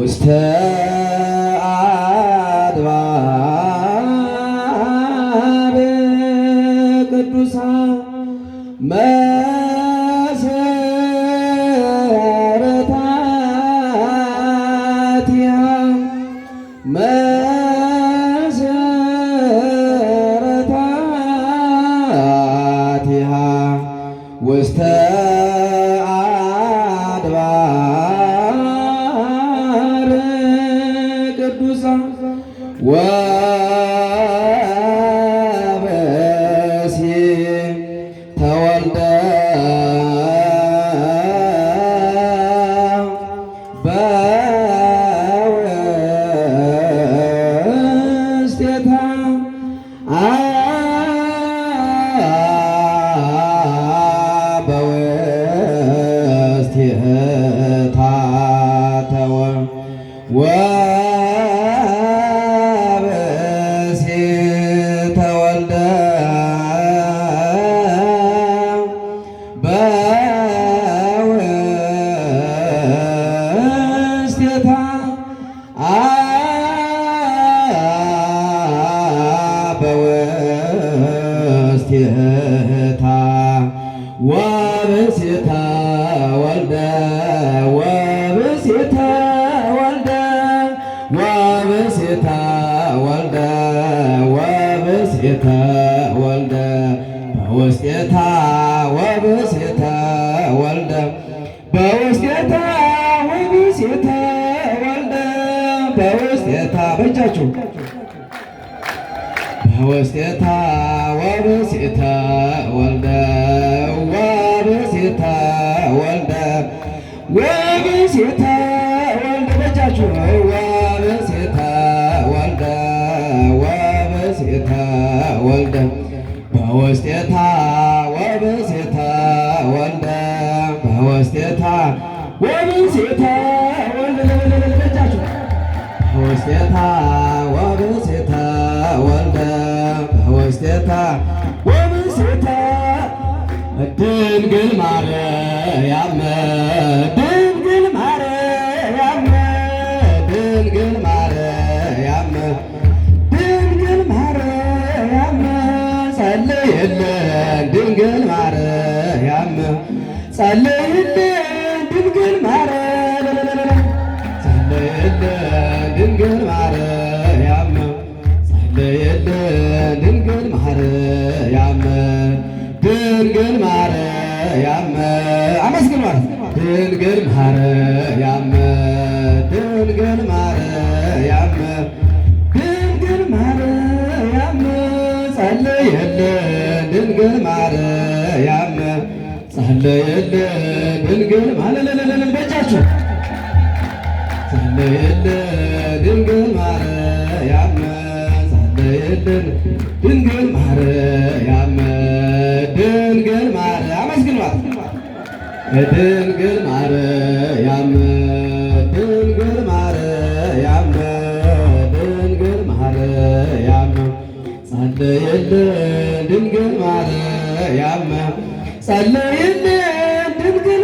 ውስተ አድባር ቅዱሳን መሰረታቲሃ መሰረታቲሃ ውስተ አድባር ቅዱሳን ወበሲ ተወልደ በውስቴታ በውስቴታ ወበሲ ተወልደ በውስቴታ በውስቴታ ወብእሲተ ወልደ ወብእሲተ ወልደ ወብእሲተ ወልደ ወብእሲተ ወልደ በውስቴታ ወብእሲተ ወልደ በውስቴታ ወብእሲተ ወልደ በውስቴታ በእጃችሁ በውስቴታ ወብእሲተ ወልደ ወብእሲተ ወልደ ወብእሲተ ወልደ በእጃችሁ ወብእሲተ ወልደ ወብእሲተ ወልደ በውስቴታ ወብእሲተ ወልደ በውስቴታ ወብእሲተ ወልደ በእጃችሁ በውስቴታ ወብእሲተ ወልደ በውስቴታ ወብእሲተ ድንግል ማርያም ድንግል ማርያም ድንግል ማርያም ድንግል ማርያም ጸልይልን ድንግል ማርያም ጸልይልን ድንግል ማርያም ጸልይልን ድንግል ማርያም ጸልይልን ድንግል ማርያም ድንግል ማርያም አመስግን ማለት ድንግል ማርያም ድንግል ማርያም ድንግል ማርያም ጸልይልን ድንግል ማርያም ጸልይልን ድንግል ማለለለለ በእጃችሁ ጸልይልን ድንግል ማርያም ጸልይልን ድንግል ማርያም ድንግል ማርያም አመስግን ማለት ድንግል ማርያም ድንግል ማርያም ድንግል ማርያም ጸልይልን ድንግል ማርያም ጸልይልን ድንግል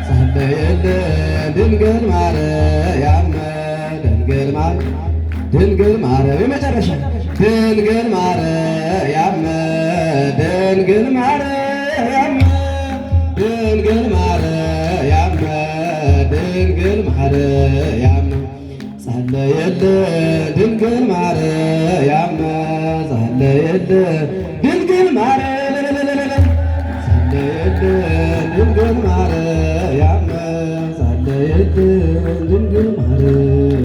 ጸልይልን ድንግል ማርያም ድንግል ማርያም የመጨረሻ ድንግል ማርያም ድንግል ማርያም ድንግል ማርያም ድንግል ማርያም ጸልይልን ድንግል ማርያም ጸልይልን ድንግል ማርያም ጸልይልን ድንግል ማርያም ጸልይልን